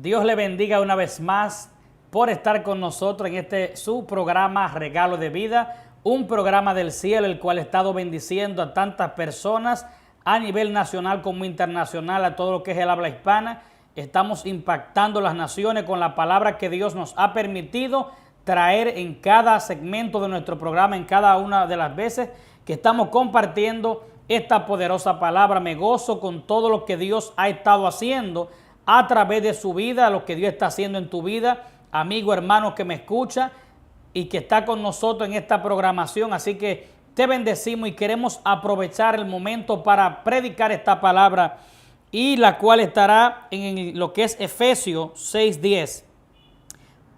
Dios le bendiga una vez más por estar con nosotros en este su programa Regalo de Vida, un programa del cielo el cual ha estado bendiciendo a tantas personas a nivel nacional como internacional, a todo lo que es el habla hispana. Estamos impactando las naciones con la palabra que Dios nos ha permitido traer en cada segmento de nuestro programa, en cada una de las veces que estamos compartiendo esta poderosa palabra. Me gozo con todo lo que Dios ha estado haciendo a través de su vida, lo que Dios está haciendo en tu vida, amigo, hermano que me escucha y que está con nosotros en esta programación. Así que te bendecimos y queremos aprovechar el momento para predicar esta palabra, y la cual estará en lo que es Efesios 6:10.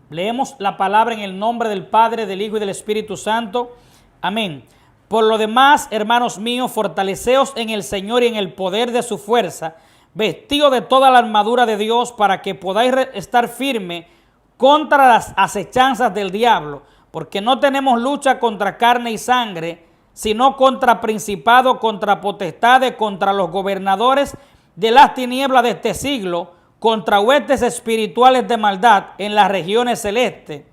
Leemos la palabra en el nombre del Padre, del Hijo y del Espíritu Santo. Amén. Por lo demás, hermanos míos, fortaleceos en el Señor y en el poder de su fuerza, vestidos de toda la armadura de Dios, para que podáis estar firmes contra las acechanzas del diablo, porque no tenemos lucha contra carne y sangre, sino contra principados, contra potestades, contra los gobernadores de las tinieblas de este siglo, contra huestes espirituales de maldad en las regiones celestes.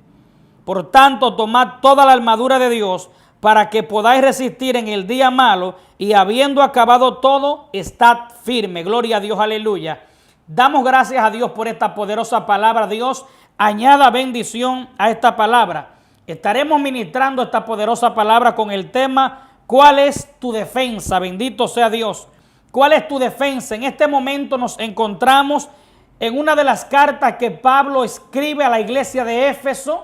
Por tanto, tomad toda la armadura de Dios, para que podáis resistir en el día malo, y habiendo acabado todo, estad firme. Gloria a Dios, aleluya. Damos gracias a Dios por esta poderosa palabra. Dios, añada bendición a esta palabra. Estaremos ministrando esta poderosa palabra con el tema: ¿cuál es tu defensa? Bendito sea Dios. ¿Cuál es tu defensa? En este momento nos encontramos en una de las cartas que Pablo escribe a la iglesia de Éfeso,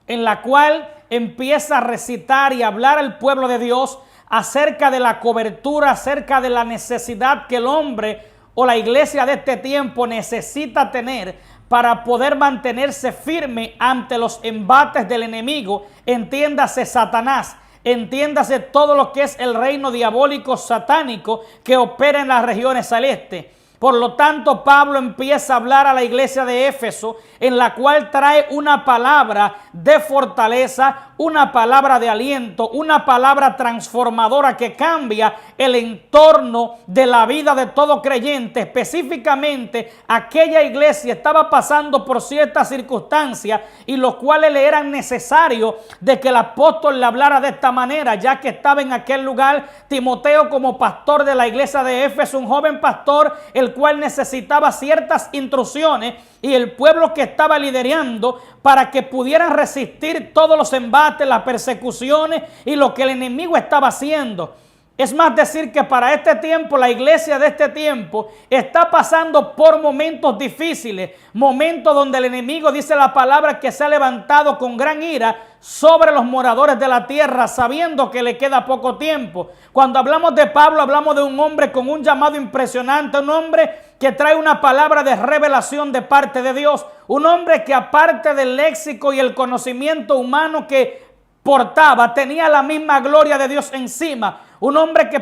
en la cual empieza a recitar y hablar al pueblo de Dios acerca de la cobertura, acerca de la necesidad que el hombre o la iglesia de este tiempo necesita tener para poder mantenerse firme ante los embates del enemigo. Entiéndase Satanás, entiéndase todo lo que es el reino diabólico satánico que opera en las regiones celestes. Por lo tanto, Pablo empieza a hablar a la iglesia de Éfeso, en la cual trae una palabra de fortaleza, una palabra de aliento, una palabra transformadora que cambia el entorno de la vida de todo creyente. Específicamente, aquella iglesia estaba pasando por ciertas circunstancias, y los cuales le eran necesarios de que el apóstol le hablara de esta manera, ya que estaba en aquel lugar Timoteo como pastor de la iglesia de Éfeso, un joven pastor, el cual necesitaba ciertas instrucciones, y el pueblo que estaba liderando para que pudieran resistir todos los embates, las persecuciones y lo que el enemigo estaba haciendo. Es más decir que para este tiempo, la iglesia de este tiempo está pasando por momentos difíciles, momentos donde el enemigo, dice la palabra, que se ha levantado con gran ira sobre los moradores de la tierra, sabiendo que le queda poco tiempo. Cuando hablamos de Pablo, hablamos de un hombre con un llamado impresionante, un hombre que trae una palabra de revelación de parte de Dios, un hombre que, aparte del léxico y el conocimiento humano que portaba, tenía la misma gloria de Dios encima. Un hombre que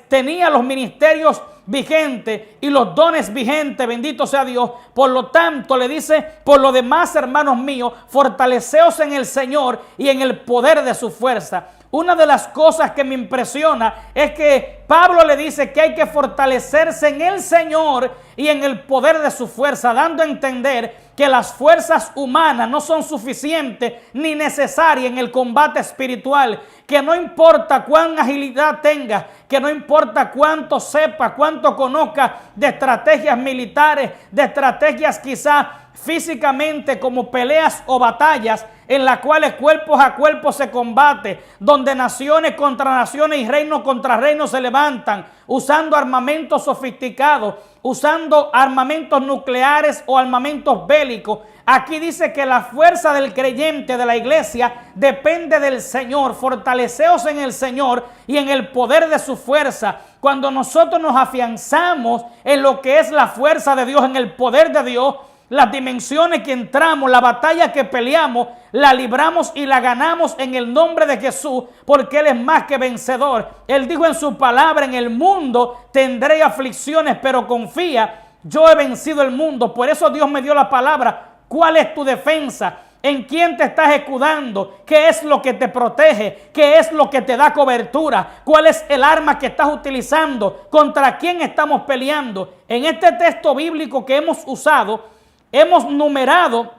tenía los ministerios vigentes y los dones vigentes, bendito sea Dios. Por lo tanto, le dice: por lo demás, hermanos míos, fortaleceos en el Señor y en el poder de su fuerza. Una de las cosas que me impresiona es que Pablo le dice que hay que fortalecerse en el Señor y en el poder de su fuerza, dando a entender que las fuerzas humanas no son suficientes ni necesarias en el combate espiritual, que no importa cuán agilidad tengas, que no importa cuánto sepas, cuánto conozcas de estrategias militares, de estrategias quizás físicamente como peleas o batallas en las cuales cuerpos a cuerpo se combate, donde naciones contra naciones y reinos contra reinos se levantan usando armamentos sofisticados, usando armamentos nucleares o armamentos bélicos. Aquí dice que la fuerza del creyente, de la iglesia, depende del Señor. Fortaleceos en el Señor y en el poder de su fuerza. Cuando nosotros nos afianzamos en lo que es la fuerza de Dios, en el poder de Dios, las dimensiones que entramos, la batalla que peleamos, la libramos y la ganamos en el nombre de Jesús, porque Él es más que vencedor. Él dijo en su palabra: en el mundo tendré aflicciones, pero confía, yo he vencido el mundo. Por eso Dios me dio la palabra. ¿Cuál es tu defensa? ¿En quién te estás escudando? ¿Qué es lo que te protege? ¿Qué es lo que te da cobertura? ¿Cuál es el arma que estás utilizando? ¿Contra quién estamos peleando? En este texto bíblico que hemos usado, hemos numerado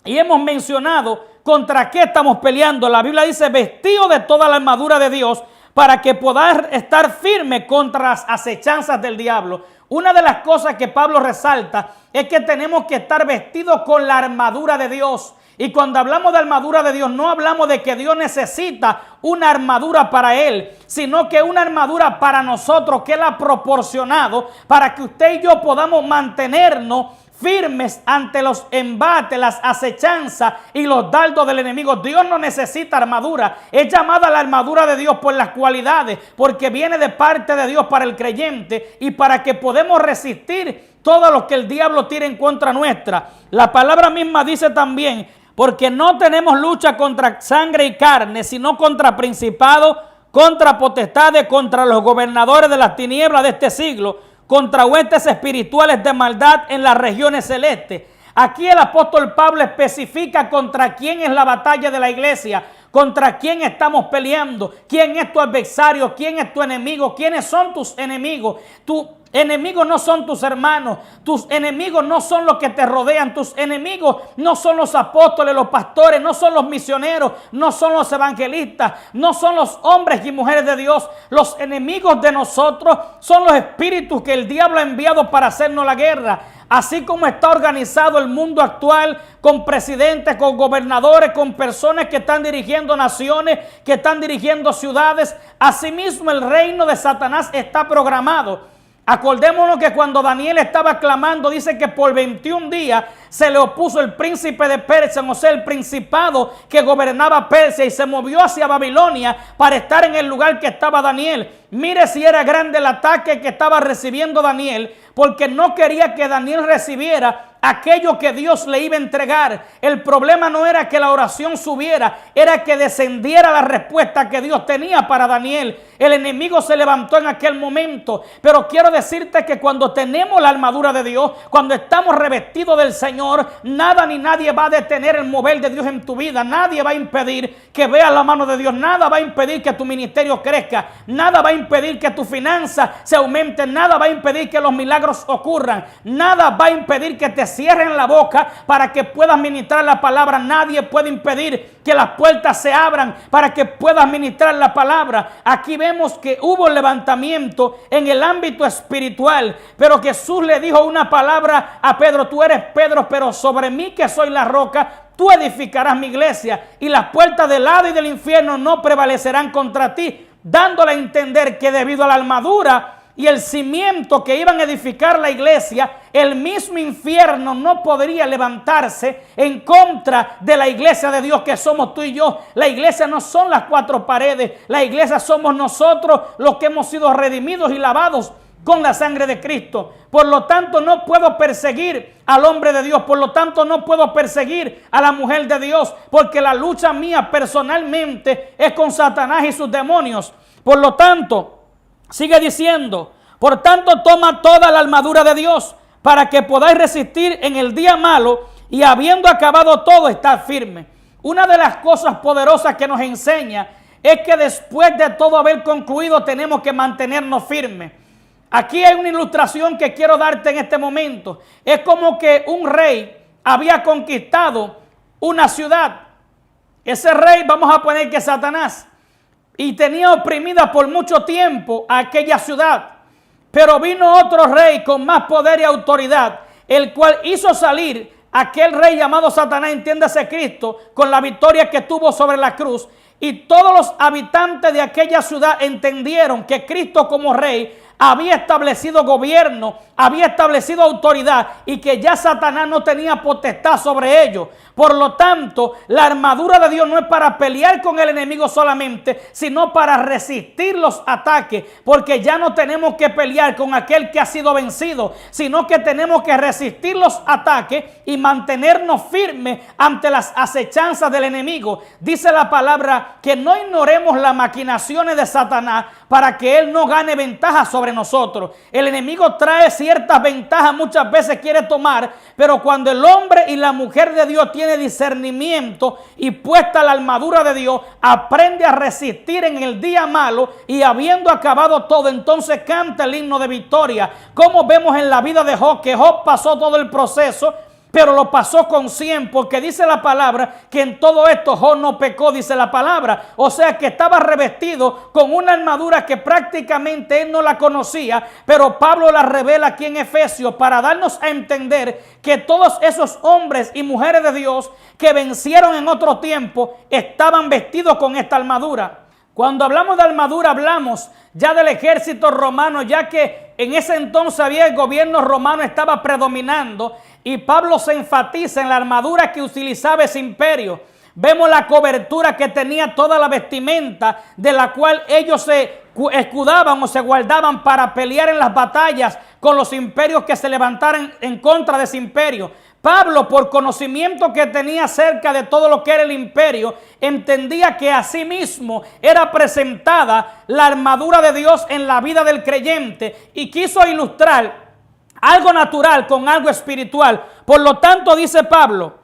y hemos mencionado contra qué estamos peleando. La Biblia dice: vestido de toda la armadura de Dios para que podáis estar firme contra las acechanzas del diablo. Una de las cosas que Pablo resalta es que tenemos que estar vestidos con la armadura de Dios. Y cuando hablamos de armadura de Dios, no hablamos de que Dios necesita una armadura para Él, sino que una armadura para nosotros, que Él ha proporcionado para que usted y yo podamos mantenernos firmes ante los embates, las acechanzas y los dardos del enemigo. Dios no necesita armadura. Es llamada la armadura de Dios por las cualidades, porque viene de parte de Dios para el creyente y para que podamos resistir todo lo que el diablo tira en contra nuestra. La palabra misma dice también: porque no tenemos lucha contra sangre y carne, sino contra principados, contra potestades, contra los gobernadores de las tinieblas de este siglo, contra huestes espirituales de maldad en las regiones celestes. Aquí el apóstol Pablo especifica contra quién es la batalla de la iglesia, contra quién estamos peleando, quién es tu adversario, quién es tu enemigo, quiénes son tus enemigos. Tus enemigos no son tus hermanos, tus enemigos no son los que te rodean, tus enemigos no son los apóstoles, los pastores, no son los misioneros, no son los evangelistas, no son los hombres y mujeres de Dios. Los enemigos de nosotros son los espíritus que el diablo ha enviado para hacernos la guerra. Así como está organizado el mundo actual, con presidentes, con gobernadores, con personas que están dirigiendo naciones, que están dirigiendo ciudades, asimismo el reino de Satanás está programado. Acordémonos que cuando Daniel estaba clamando, dice que por 21 días se le opuso el príncipe de Persia, o sea, el principado que gobernaba Persia, y se movió hacia Babilonia para estar en el lugar que estaba Daniel. Mire si era grande el ataque que estaba recibiendo Daniel, porque no quería que Daniel recibiera aquello que Dios le iba a entregar. El problema no era que la oración subiera, era que descendiera la respuesta que Dios tenía para Daniel. El enemigo se levantó en aquel momento, pero quiero decirte que cuando tenemos la armadura de Dios, cuando estamos revestidos del Señor, nada ni nadie va a detener el mover de Dios en tu vida. Nadie va a impedir que veas la mano de Dios, nada va a impedir que tu ministerio crezca, nada va a impedir que tu finanza se aumente, nada va a impedir que los milagros ocurran, nada va a impedir que te cierren la boca para que puedas ministrar la palabra. Nadie puede impedir que las puertas se abran para que puedas ministrar la palabra. Aquí vemos que hubo levantamiento en el ámbito espiritual, pero Jesús le dijo una palabra a Pedro: tú eres Pedro, pero sobre mí, que soy la roca, tú edificarás mi iglesia, y las puertas del Hado y del infierno no prevalecerán contra ti, dándole a entender que debido a la armadura y el cimiento que iban a edificar la iglesia, el mismo infierno no podría levantarse en contra de la iglesia de Dios que somos tú y yo. La iglesia no son las cuatro paredes, la iglesia somos nosotros los que hemos sido redimidos y lavados con la sangre de Cristo. Por lo tanto, no puedo perseguir al hombre de Dios, por lo tanto no puedo perseguir a la mujer de Dios, porque la lucha mía personalmente es con Satanás y sus demonios. Por lo tanto, sigue diciendo: por tanto, toma toda la armadura de Dios para que podáis resistir en el día malo, y habiendo acabado todo, estar firme. Una de las cosas poderosas que nos enseña es que después de todo haber concluido, tenemos que mantenernos firmes. Aquí hay una ilustración que quiero darte en este momento. Es como que un rey había conquistado una ciudad. Ese rey, vamos a poner que es Satanás, y tenía oprimida por mucho tiempo a aquella ciudad. Pero vino otro rey con más poder y autoridad, el cual hizo salir a aquel rey llamado Satanás, entiéndase Cristo, con la victoria que tuvo sobre la cruz. Y todos los habitantes de aquella ciudad entendieron que Cristo como rey había establecido gobierno, había establecido autoridad, y que ya Satanás no tenía potestad sobre ellos. Por lo tanto, la armadura de Dios no es para pelear con el enemigo solamente, sino para resistir los ataques, porque ya no tenemos que pelear con aquel que ha sido vencido, sino que tenemos que resistir los ataques y mantenernos firmes ante las acechanzas del enemigo. Dice la palabra que no ignoremos las maquinaciones de Satanás para que él no gane ventaja sobre nosotros. El enemigo trae ciertas ventajas, muchas veces quiere tomar, pero cuando el hombre y la mujer de Dios tiene discernimiento y puesta la armadura de Dios, aprende a resistir en el día malo, y habiendo acabado todo, entonces canta el himno de victoria. Como vemos en la vida de Job, que Job pasó todo el proceso, pero lo pasó con 100, porque dice la palabra que en todo esto Job no pecó, dice la palabra. O sea que estaba revestido con una armadura que prácticamente él no la conocía, pero Pablo la revela aquí en Efesios para darnos a entender que todos esos hombres y mujeres de Dios que vencieron en otro tiempo estaban vestidos con esta armadura. Cuando hablamos de armadura, hablamos ya del ejército romano, ya que en ese entonces había el gobierno romano estaba predominando, y Pablo se enfatiza en la armadura que utilizaba ese imperio. Vemos la cobertura que tenía toda la vestimenta de la cual ellos se escudaban o se guardaban para pelear en las batallas con los imperios que se levantaran en contra de ese imperio. Pablo, por conocimiento que tenía acerca de todo lo que era el imperio, entendía que asimismo era presentada la armadura de Dios en la vida del creyente, y quiso ilustrar algo natural con algo espiritual. Por lo tanto, dice Pablo: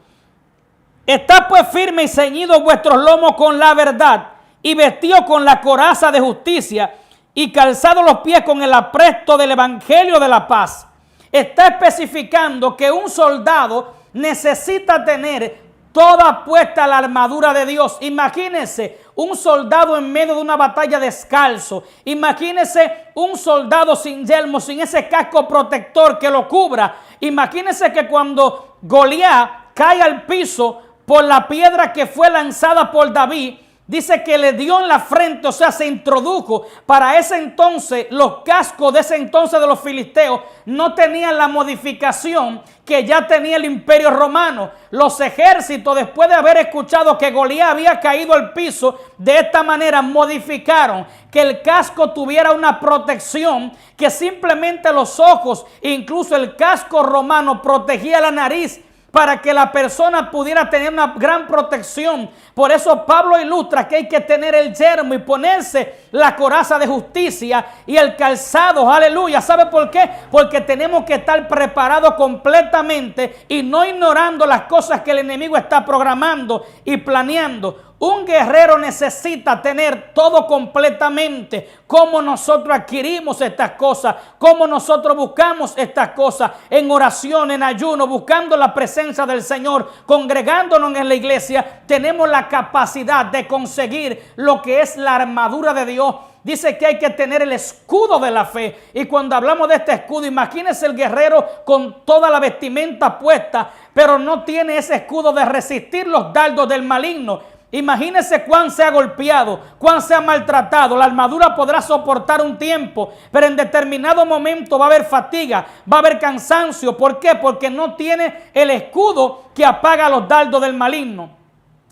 estad pues firme y ceñidos vuestros lomos con la verdad, y vestidos con la coraza de justicia, y calzados los pies con el apresto del evangelio de la paz. Está especificando que un soldado necesita tener toda puesta la armadura de Dios. Imagínense un soldado en medio de una batalla descalzo. Imagínense un soldado sin yelmo, sin ese casco protector que lo cubra. Imagínense que cuando Goliat cae al piso por la piedra que fue lanzada por David, dice que le dio en la frente, o sea, se introdujo. Para ese entonces, los cascos de ese entonces de los filisteos no tenían la modificación que ya tenía el imperio romano. Los ejércitos, después de haber escuchado que Goliat había caído al piso, de esta manera modificaron que el casco tuviera una protección, que simplemente los ojos, incluso el casco romano protegía la nariz, para que la persona pudiera tener una gran protección. Por eso Pablo ilustra que hay que tener el yelmo y ponerse la coraza de justicia y el calzado, aleluya. ¿Sabe por qué? Porque tenemos que estar preparados completamente y no ignorando las cosas que el enemigo está programando y planeando. Un guerrero necesita tener todo completamente. Cómo nosotros adquirimos estas cosas, cómo nosotros buscamos estas cosas en oración, en ayuno, buscando la presencia del Señor, congregándonos en la iglesia. Tenemos la capacidad de conseguir lo que es la armadura de Dios. Dice que hay que tener el escudo de la fe. Y cuando hablamos de este escudo, imagínense el guerrero con toda la vestimenta puesta, pero no tiene ese escudo de resistir los dardos del maligno. Imagínese cuán se ha golpeado, cuán se ha maltratado. La armadura podrá soportar un tiempo, pero en determinado momento va a haber fatiga, va a haber cansancio. ¿Por qué? Porque no tiene el escudo que apaga los dardos del maligno.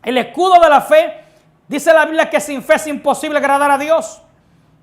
El escudo de la fe, dice la Biblia que sin fe es imposible agradar a Dios.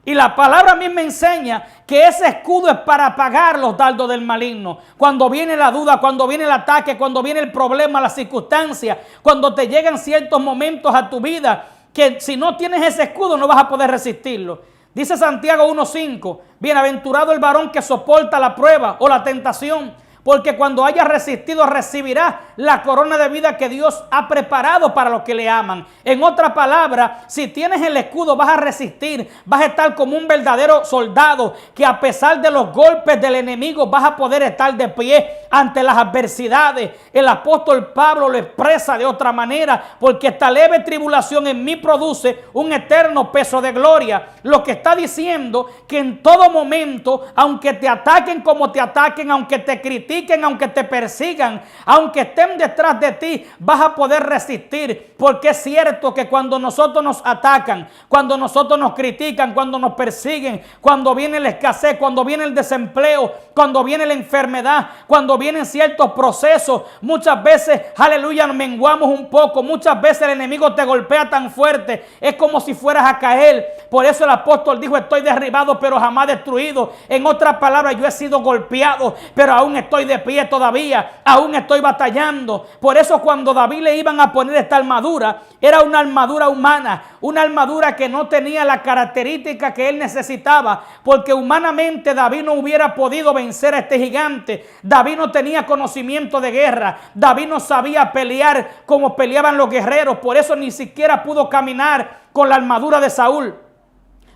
Y la palabra a mí me enseña que ese escudo es para apagar los dardos del maligno. Cuando viene la duda, cuando viene el ataque, cuando viene el problema, la circunstancia, cuando te llegan ciertos momentos a tu vida, que si no tienes ese escudo no vas a poder resistirlo. Dice Santiago 1:5, bienaventurado el varón que soporta la prueba o la tentación, porque cuando haya resistido recibirá la corona de vida que Dios ha preparado para los que le aman. En otra palabra, si tienes el escudo vas a resistir, vas a estar como un verdadero soldado, que a pesar de los golpes del enemigo vas a poder estar de pie ante las adversidades. El apóstol Pablo lo expresa de otra manera, porque esta leve tribulación en mí produce un eterno peso de gloria. Lo que está diciendo que en todo momento, aunque te ataquen como te ataquen, aunque te critiquen, aunque te persigan, aunque estén detrás de ti, vas a poder resistir, porque es cierto que cuando nosotros nos atacan, cuando nosotros nos critican, cuando nos persiguen, cuando viene la escasez, cuando viene el desempleo, cuando viene la enfermedad, cuando vienen ciertos procesos, muchas veces, aleluya, nos menguamos un poco, muchas veces el enemigo te golpea tan fuerte, es como si fueras a caer. Por eso el apóstol dijo, estoy derribado pero jamás destruido. En otras palabras, yo he sido golpeado, pero aún estoy de pie todavía, aún estoy batallando. Por eso cuando David le iban a poner esta armadura, era una armadura humana, una armadura que no tenía la característica que él necesitaba, porque humanamente David no hubiera podido vencer a este gigante. David no tenía conocimiento de guerra, David no sabía pelear como peleaban los guerreros, por eso ni siquiera pudo caminar con la armadura de Saúl.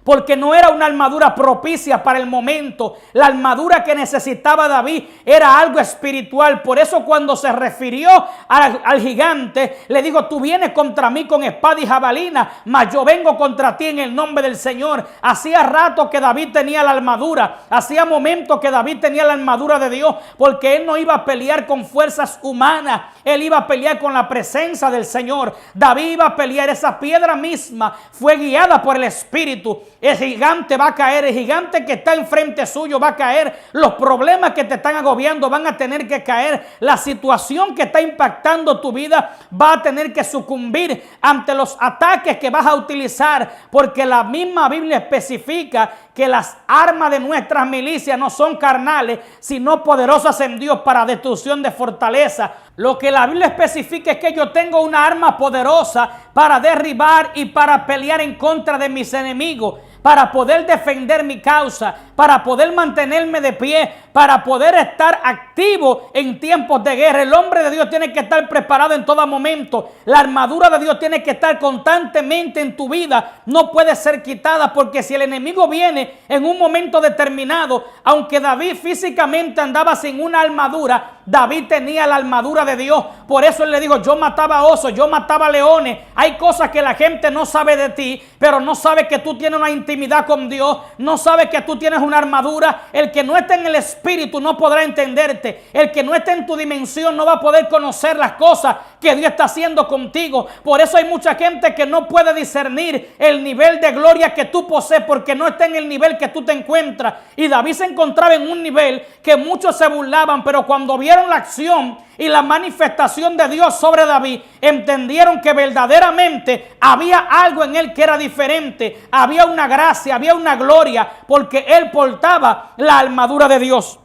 porque no era una armadura propicia para el momento. La armadura que necesitaba David era algo espiritual. Por eso cuando se refirió al gigante, le dijo: tú vienes contra mí con espada y jabalina, mas yo vengo contra ti en el nombre del Señor. Hacía rato que David tenía la armadura, hacía momentos que David tenía la armadura de Dios, porque él no iba a pelear con fuerzas humanas, él iba a pelear con la presencia del Señor. David iba a pelear, esa piedra misma fue guiada por el Espíritu. El gigante va a caer, el gigante que está enfrente suyo va a caer, los problemas que te están agobiando van a tener que caer, la situación que está impactando tu vida va a tener que sucumbir ante los ataques que vas a utilizar, porque la misma Biblia especifica que las armas de nuestras milicias no son carnales, sino poderosas en Dios para destrucción de fortaleza. Lo que la Biblia especifica es que yo tengo una arma poderosa para derribar y para pelear en contra de mis enemigos, para poder defender mi causa, para poder mantenerme de pie, para poder estar activo en tiempos de guerra. El hombre de Dios tiene que estar preparado en todo momento. La armadura de Dios tiene que estar constantemente en tu vida. No puede ser quitada, porque si el enemigo viene en un momento determinado, aunque David físicamente andaba sin una armadura, David tenía la armadura de Dios. Por eso él le dijo: yo mataba osos, yo mataba leones. Hay cosas que la gente no sabe de ti, pero no sabe que tú tienes una intimidad con Dios, no sabe que tú tienes una armadura. El que no esté en el Espíritu no podrá entenderte. El que no esté en tu dimensión no va a poder conocer las cosas que Dios está haciendo contigo. Por eso hay mucha gente que no puede discernir el nivel de gloria que tú posees, porque no está en el nivel que tú te encuentras. Y David se encontraba en un nivel que muchos se burlaban, pero cuando vieron la acción y la manifestación de Dios sobre David, entendieron que verdaderamente había algo en él que era diferente. Había una gracia, había una gloria, porque él portaba la armadura de Dios.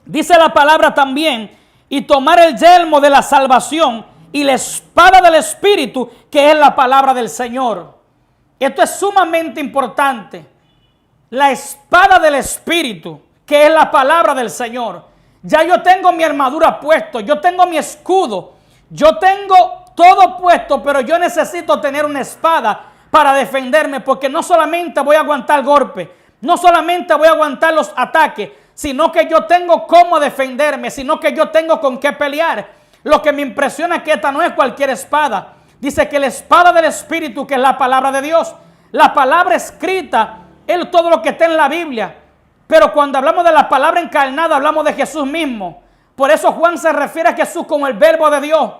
Dice la palabra también: y tomar el yelmo de la salvación y la espada del Espíritu, que es la palabra del Señor. Esto es sumamente importante. La espada del Espíritu, que es la palabra del Señor. Ya yo tengo mi armadura puesto, yo tengo mi escudo, yo tengo todo puesto, pero yo necesito tener una espada para defenderme, porque no solamente voy a aguantar golpes, no solamente voy a aguantar los ataques, sino que yo tengo cómo defenderme, sino que yo tengo con qué pelear. Lo que me impresiona es que esta no es cualquier espada. Dice que la espada del Espíritu, que es la palabra de Dios, la palabra escrita, es todo lo que está en la Biblia. Pero cuando hablamos de la palabra encarnada, hablamos de Jesús mismo. Por eso Juan se refiere a Jesús como el verbo de Dios,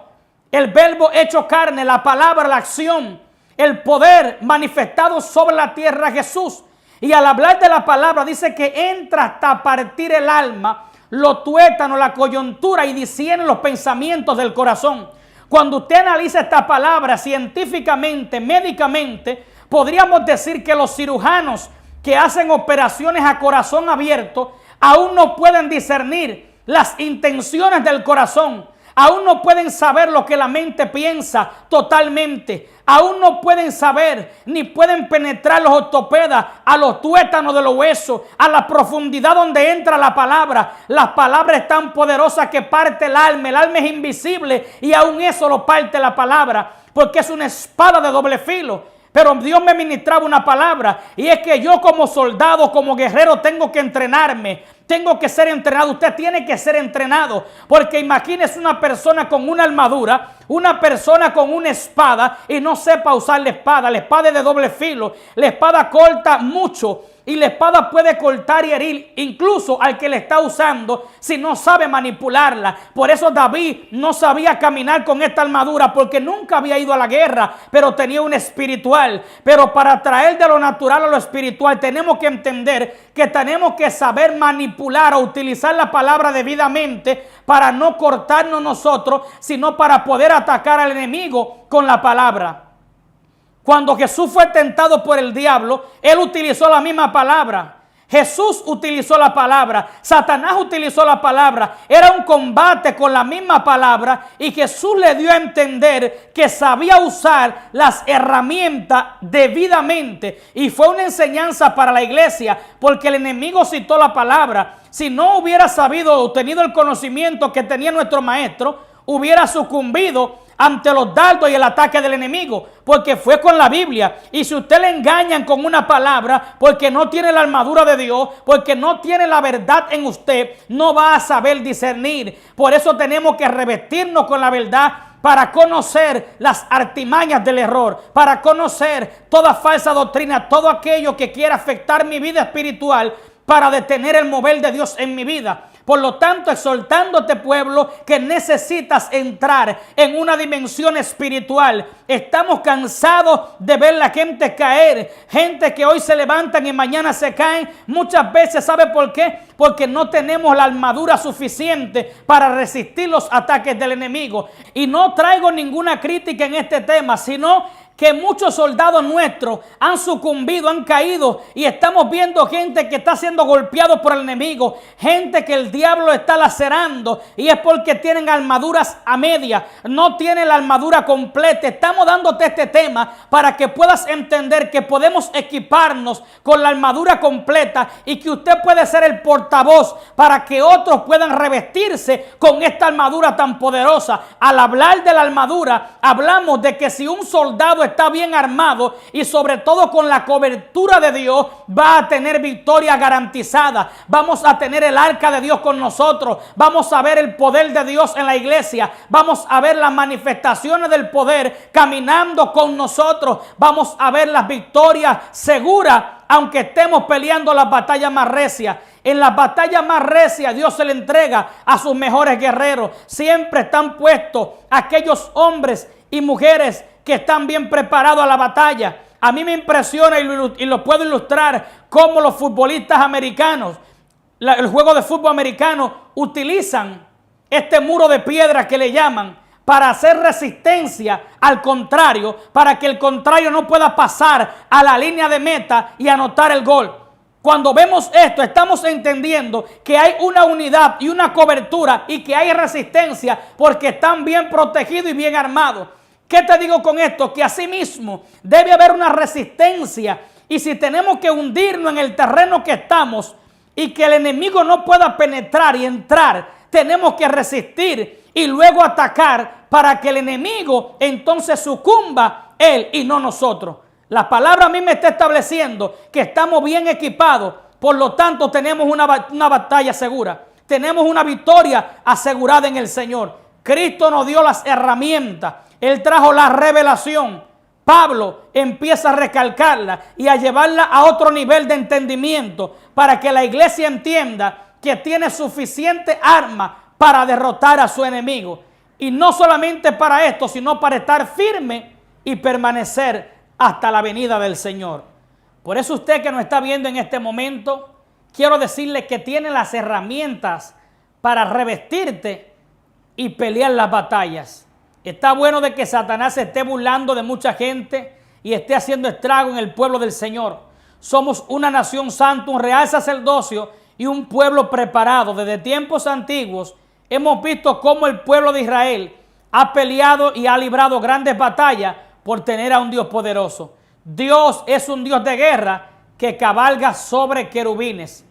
el verbo hecho carne, la palabra, la acción, el poder manifestado sobre la tierra, Jesús. Y al hablar de la palabra dice que entra hasta partir el alma, los tuétanos, la coyuntura, y discierne los pensamientos del corazón. Cuando usted analiza esta palabra científicamente, médicamente, podríamos decir que los cirujanos que hacen operaciones a corazón abierto aún no pueden discernir las intenciones del corazón, aún no pueden saber lo que la mente piensa totalmente, aún no pueden saber ni pueden penetrar los ortopedas a los tuétanos de los huesos, a la profundidad donde entra la palabra. La palabra es tan poderosa que parte el alma es invisible, y aún eso lo parte la palabra, porque es una espada de doble filo. Pero Dios me ministraba una palabra, y es que yo como soldado, como guerrero, tengo que entrenarme, tengo que ser entrenado. Usted tiene que ser entrenado, porque imagínese una persona con una armadura, una persona con una espada y no sepa usar la espada. La espada es de doble filo, la espada corta mucho. Y la espada puede cortar y herir incluso al que le está usando si no sabe manipularla. Por eso David no sabía caminar con esta armadura, porque nunca había ido a la guerra, pero tenía un espiritual. Pero para traer de lo natural a lo espiritual tenemos que entender que tenemos que saber manipular o utilizar la palabra debidamente para no cortarnos nosotros, sino para poder atacar al enemigo con la palabra. Cuando Jesús fue tentado por el diablo, él utilizó la misma palabra. Jesús utilizó la palabra. Satanás utilizó la palabra. Era un combate con la misma palabra, y Jesús le dio a entender que sabía usar las herramientas debidamente. Y fue una enseñanza para la iglesia, porque el enemigo citó la palabra. Si no hubiera sabido o tenido el conocimiento que tenía nuestro maestro, hubiera sucumbido ante los dardos y el ataque del enemigo, porque fue con la Biblia. Y si usted le engañan con una palabra, porque no tiene la armadura de Dios, porque no tiene la verdad en usted, no va a saber discernir. Por eso tenemos que revestirnos con la verdad, para conocer las artimañas del error, para conocer toda falsa doctrina, todo aquello que quiera afectar mi vida espiritual, para detener el mover de Dios en mi vida. Por lo tanto, exhortando a este pueblo que necesitas entrar en una dimensión espiritual. Estamos cansados de ver la gente caer. Gente que hoy se levantan y mañana se caen. Muchas veces, ¿sabe por qué? Porque no tenemos la armadura suficiente para resistir los ataques del enemigo. Y no traigo ninguna crítica en este tema, sino que muchos soldados nuestros han sucumbido, han caído, y estamos viendo gente que está siendo golpeado por el enemigo, gente que el diablo está lacerando, y es porque tienen armaduras a media, no tienen la armadura completa. Estamos dándote este tema para que puedas entender que podemos equiparnos con la armadura completa y que usted puede ser el portavoz para que otros puedan revestirse con esta armadura tan poderosa. Al hablar de la armadura, hablamos de que si un soldado está bien armado y sobre todo con la cobertura de Dios, va a tener victoria garantizada. Vamos a tener el arca de Dios con nosotros. Vamos a ver el poder de Dios en la iglesia. Vamos a ver las manifestaciones del poder caminando con nosotros. Vamos a ver las victorias seguras, aunque estemos peleando las batallas más recias. En las batallas más recias Dios se le entrega a sus mejores guerreros. Siempre están puestos aquellos hombres y mujeres que están bien preparados a la batalla. A mí me impresiona y lo puedo ilustrar cómo los futbolistas americanos, el juego de fútbol americano, utilizan este muro de piedra que le llaman para hacer resistencia al contrario, para que el contrario no pueda pasar a la línea de meta y anotar el gol. Cuando vemos esto, estamos entendiendo que hay una unidad y una cobertura y que hay resistencia porque están bien protegidos y bien armados. ¿Qué te digo con esto? Que asimismo debe haber una resistencia, y si tenemos que hundirnos en el terreno que estamos y que el enemigo no pueda penetrar y entrar, tenemos que resistir y luego atacar para que el enemigo entonces sucumba él y no nosotros. La palabra a mí me está estableciendo que estamos bien equipados, por lo tanto tenemos una batalla segura, tenemos una victoria asegurada en el Señor. Cristo nos dio las herramientas. Él trajo la revelación. Pablo empieza a recalcarla y a llevarla a otro nivel de entendimiento para que la iglesia entienda que tiene suficiente arma para derrotar a su enemigo. Y no solamente para esto, sino para estar firme y permanecer hasta la venida del Señor. Por eso usted que nos está viendo en este momento, quiero decirle que tiene las herramientas para revestirte y pelear las batallas. Está bueno de que Satanás se esté burlando de mucha gente y esté haciendo estrago en el pueblo del Señor. Somos una nación santa, un real sacerdocio y un pueblo preparado. Desde tiempos antiguos hemos visto cómo el pueblo de Israel ha peleado y ha librado grandes batallas por tener a un Dios poderoso. Dios es un Dios de guerra que cabalga sobre querubines.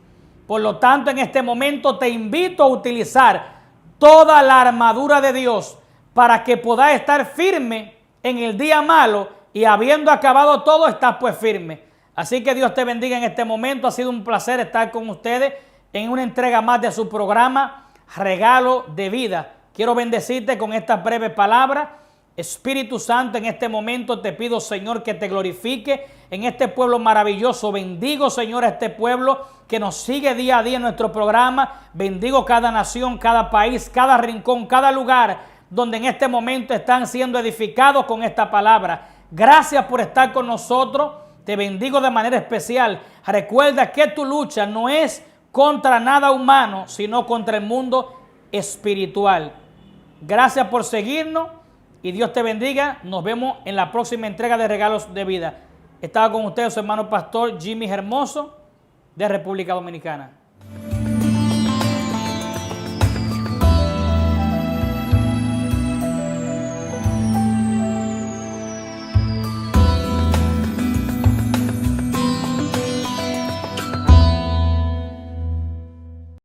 Por lo tanto, en este momento te invito a utilizar toda la armadura de Dios para que puedas estar firme en el día malo, y habiendo acabado todo, estás pues firme. Así que Dios te bendiga en este momento. Ha sido un placer estar con ustedes en una entrega más de su programa Regalo de Vida. Quiero bendecirte con estas breves palabras. Espíritu Santo, en este momento te pido, Señor, que te glorifique en este pueblo maravilloso. Bendigo, Señor, a este pueblo que nos sigue día a día en nuestro programa. Bendigo cada nación, cada país, cada rincón, cada lugar donde en este momento están siendo edificados con esta palabra. Gracias por estar con nosotros. Te bendigo de manera especial. Recuerda que tu lucha no es contra nada humano, sino contra el mundo espiritual. Gracias por seguirnos y Dios te bendiga. Nos vemos en la próxima entrega de Regalos de Vida. Estaba con ustedes su hermano pastor Jimmy Hermoso de República Dominicana.